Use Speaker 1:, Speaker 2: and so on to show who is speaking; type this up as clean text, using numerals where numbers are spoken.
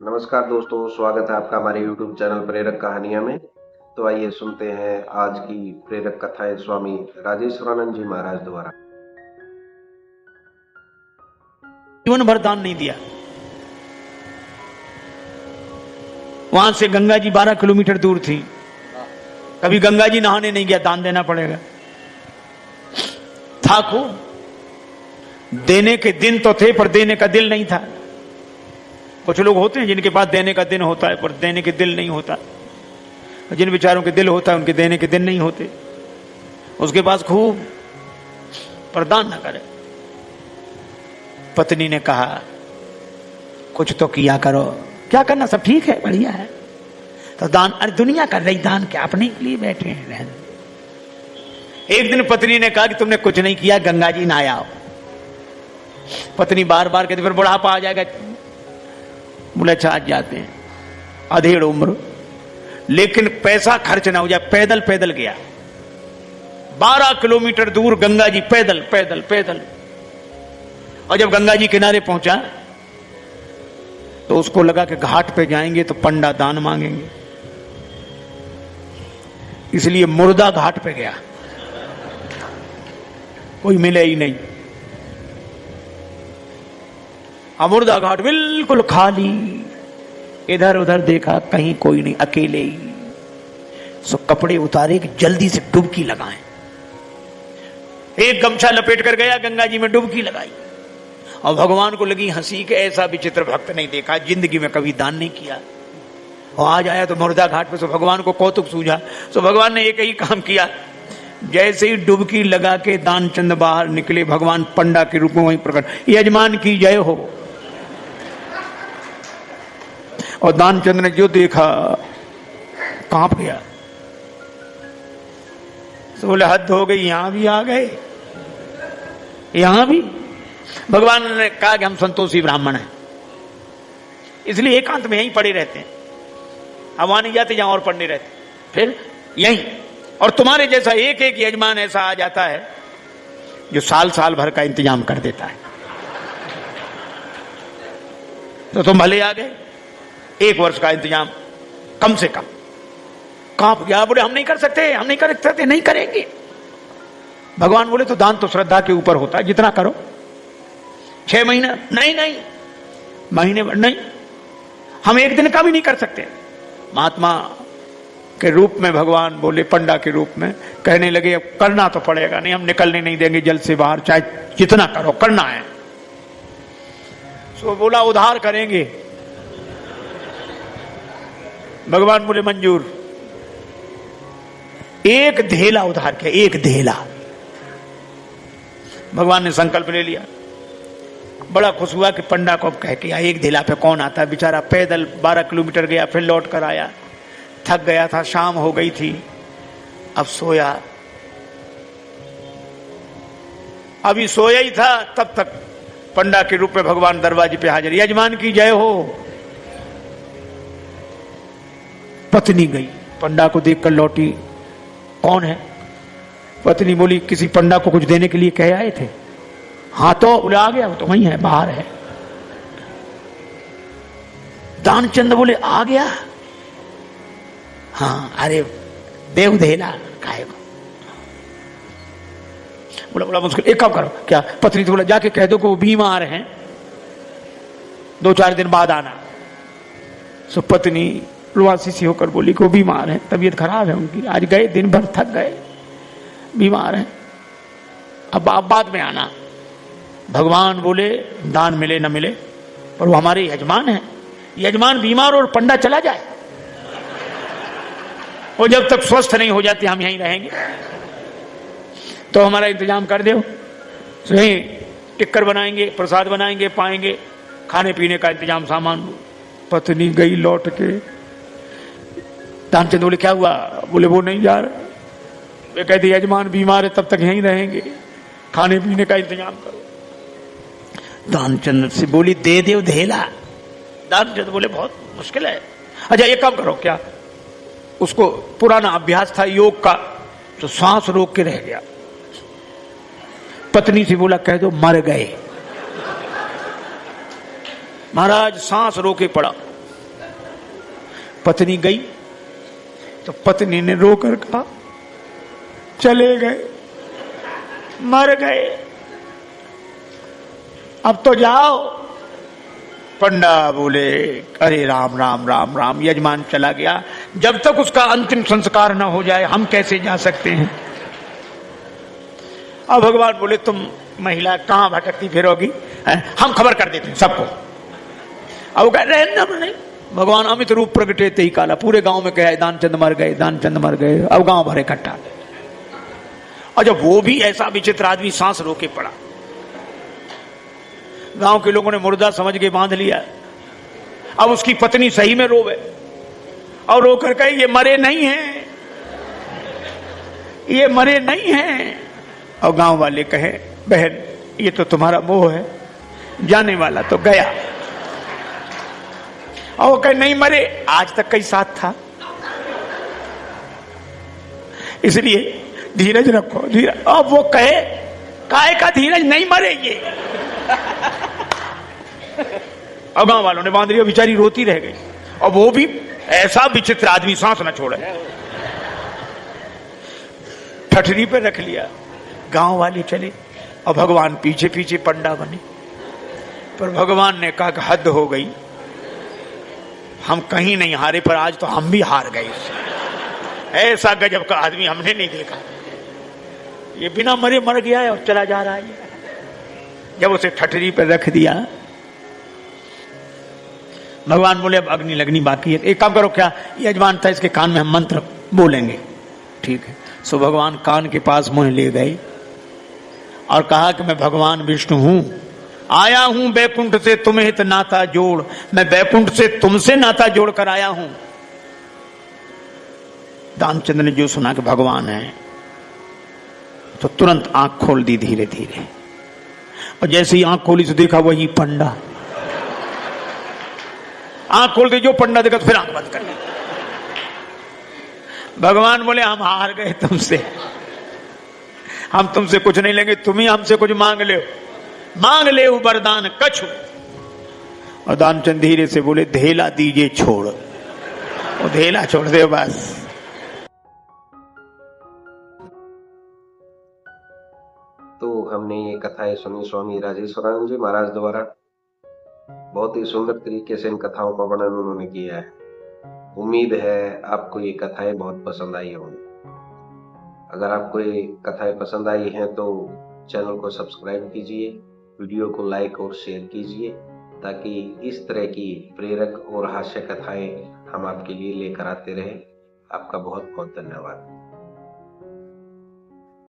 Speaker 1: नमस्कार दोस्तों, स्वागत है आपका हमारे YouTube चैनल प्रेरक कहानियां में। तो आइए सुनते हैं आज की प्रेरक कथाएं स्वामी राजेश्वरानंद जी महाराज द्वारा।
Speaker 2: जीवन भर दान नहीं दिया। वहां से गंगा जी 12 किलोमीटर दूर थी। कभी गंगा जी नहाने नहीं गया, दान देना पड़ेगा। था को देने के दिन तो थे पर देने का दिल नहीं था। कुछ लोग होते हैं जिनके पास देने का दिन होता है पर देने के दिल नहीं होता। जिन बेचारों के दिल होता है उनके देने के दिन नहीं होते। उसके पास खूब पर दान न करे। पत्नी ने कहा कुछ तो किया करो। क्या करना, सब ठीक है, बढ़िया है। तो दान, अरे दुनिया कर रही, दान क्या अपने के लिए बैठे हैं। एक दिन पत्नी ने कहा कि तुमने कुछ नहीं किया, गंगा जी नहाया आओ। पत्नी बार बार कहती फिर बुढ़ापा आ जाएगा। बोले अच्छा आज जाते हैं, अधेड़ उम्र, लेकिन पैसा खर्च ना हो जाए। पैदल पैदल गया 12 किलोमीटर दूर गंगा जी, पैदल पैदल पैदल। और जब गंगा जी किनारे पहुंचा तो उसको लगा कि घाट पे जाएंगे तो पंडा दान मांगेंगे, इसलिए मुर्दा घाट पे गया। कोई मिले ही नहीं। मुर्दा घाट बिल्कुल खाली। इधर उधर देखा, कहीं कोई नहीं, अकेले ही। सो कपड़े उतारे कि जल्दी से डुबकी लगाएं। एक गमछा लपेट कर गया, गंगा जी में डुबकी लगाई। और भगवान को लगी हंसी कि ऐसा विचित्र भक्त नहीं देखा, जिंदगी में कभी दान नहीं किया। और आज आया तो मुर्दा घाट पे। सो भगवान को कौतुक सूझा। सो भगवान ने एक ही काम किया। जैसे ही डुबकी लगा के दानचंद बाहर निकले, भगवान पंडा के रूप में वहीं प्रकट, यजमान की जय हो। और दानचंद ने जो देखा कांप गया। तो बोले हद हो गई, यहां भी आ गए, यहां भी। भगवान ने कहा कि हम संतोषी ब्राह्मण हैं, इसलिए एकांत में यहीं पड़े रहते हैं। हम वहां नहीं जाते जहां और पढ़ने रहते, फिर यहीं। और तुम्हारे जैसा एक एक यजमान ऐसा आ जाता है जो साल साल भर का इंतजाम कर देता है। तो तुम भले आ गए, 1 वर्ष का इंतजाम कम से कम। कांप गया। बोले हम नहीं कर सकते, हम नहीं कर सकते, नहीं करेंगे। भगवान बोले तो दान तो श्रद्धा के ऊपर होता है, जितना करो। 6 महीना नहीं, नहीं महीने भर नहीं, हम 1 दिन का भी नहीं कर सकते। महात्मा के रूप में भगवान बोले, पंडा के रूप में कहने लगे अब करना तो पड़ेगा, नहीं हम निकलने नहीं देंगे जल से बाहर, चाहे जितना करो, करना है। सो बोला उधार करेंगे। भगवान बोले मंजूर। 1 धेला उधार किया, 1 धेला। भगवान ने संकल्प ले लिया। बड़ा खुश हुआ कि पंडा को अब कह के 1 धेला पे कौन आता है। बेचारा पैदल 12 किलोमीटर गया, फिर लौट कर आया, थक गया था, शाम हो गई थी। अब सोया। अभी सोया ही था, तब तक पंडा के रूप में भगवान दरवाजे पे हाजिर। यजमान की जय हो। पत्नी गई, पंडा को देखकर लौटी। कौन है? पत्नी बोली किसी पंडा को कुछ देने के लिए कह आए थे। हाँ तो बोले आ गया, वो तो वहीं है, बाहर है। दानचंद बोले आ गया? हाँ, अरे देव धेला काहे को। बोला मुश्किल, एक काम करो। क्या? पत्नी तो बोला जाके कह दो कि वो बीमार हैं, 2-4 दिन बाद आना। सो पत्नी रुआसी सी होकर बोली कि वो बीमार है, तबीयत खराब है उनकी, आज गए, दिन भर थक गए, बीमार है, अब आप बाद में आना। भगवान बोले दान मिले न मिले पर वो हमारे यजमान है। यजमान बीमार और पंडा चला जाए, और जब तक स्वस्थ नहीं हो जाते हम यहीं रहेंगे, तो हमारा इंतजाम कर दो। यहीं टिक्कर बनाएंगे, प्रसाद बनाएंगे, पाएंगे, खाने पीने का इंतजाम, सामान। पत्नी गई लौट के। दानचंद बोले क्या हुआ? बोले वो नहीं जा रहे। वे कहते यजमान बीमार है, तब तक यहीं रहेंगे, खाने पीने का इंतजाम करो। दानचंद से बोली दे दे धेला। दानचंद बोले बहुत मुश्किल है। अच्छा एक काम करो, क्या? उसको पुराना अभ्यास था योग का, तो सांस रोक के रह गया। पत्नी से बोला कह दो मर गए। महाराज सांस रोके पड़ा। पत्नी गई तो पत्नी ने रोकर कहा, चले गए, मर गए, अब तो जाओ। पंडा बोले, अरे राम राम राम राम, यजमान चला गया, जब तक उसका अंतिम संस्कार न हो जाए हम कैसे जा सकते हैं। अब भगवान बोले, तुम महिला कहां भटकती फिरोगी, हम खबर कर देते हैं सबको। अब कह रहे नहीं, भगवान अमित रूप प्रगटे ते ही काला, पूरे गांव में कहा दानचंद मर गए, दानचंद मर गए। अब गांव भर इकट्ठा, और जब वो भी ऐसा विचित्र आदमी सांस रोके पड़ा, गांव के लोगों ने मुर्दा समझ के बांध लिया। अब उसकी पत्नी सही में रोवे और रोकर कहे, ये मरे नहीं हैं, ये मरे नहीं हैं। और गांव वाले कहे, बहन ये तो तुम्हारा मोह है, जाने वाला तो गया। और वो कहे, नहीं मरे, आज तक कई साथ था, इसलिए धीरज रखो, धीरज। अब वो कहे, काहे का धीरज, नहीं मरे ये। और गांव वालों ने बांध लिया, बेचारी रोती रह गई। और वो भी ऐसा विचित्र आदमी, सांस न छोड़े, ठठरी पे रख लिया। गांव वाले चले और भगवान पीछे पीछे पंडा बने। पर भगवान ने कहा कि हद हो गई, हम कहीं नहीं हारे, पर आज तो हम भी हार गए। ऐसा गजब का आदमी हमने नहीं देखा, ये बिना मरे मर गया है और चला जा रहा है। जब उसे ठठरी पर रख दिया, भगवान बोले, अब अग्नि लगनी बाकी है, एक काम करो, क्या यजमान था, इसके कान में हम मंत्र बोलेंगे, ठीक है। सो भगवान कान के पास मुंह ले गए और कहा कि मैं भगवान विष्णु हूं, आया हूं बैकुंठ से तुम्हें हित नाता जोड़, मैं बैकुंठ से तुमसे नाता जोड़ कर आया हूं। दानचंद ने जो सुना कि भगवान है, तो तुरंत आंख खोल दी धीरे धीरे, और जैसे ही आंख खोली तो देखा वही पंडा। आंख खोल के जो पंडा देखा तो फिर आंख बंद कर ली। भगवान बोले, हम हार गए तुमसे, हम तुमसे कुछ नहीं लेंगे, तुम ही हमसे कुछ मांग ले, मांग ले वरदान कछु। और दानचंद धीरे से बोले, धेला दीजिए छोड़, वो धेला छोड़ दे बस।
Speaker 1: तो हमने ये कथाएं सुनी स्वामी राजेश्वरानंद जी महाराज द्वारा। बहुत ही सुंदर तरीके से इन कथाओं का वर्णन उन्होंने किया है। उम्मीद है आपको ये कथाएं बहुत पसंद आई होंगी। अगर आपको ये कथाएं पसंद आई हैं तो चैनल को सब्सक्राइब कीजिए, वीडियो को लाइक और शेयर कीजिए, ताकि इस तरह की प्रेरक और हास्य कथाएं हम आपके लिए लेकर आते रहें। आपका बहुत बहुत धन्यवाद।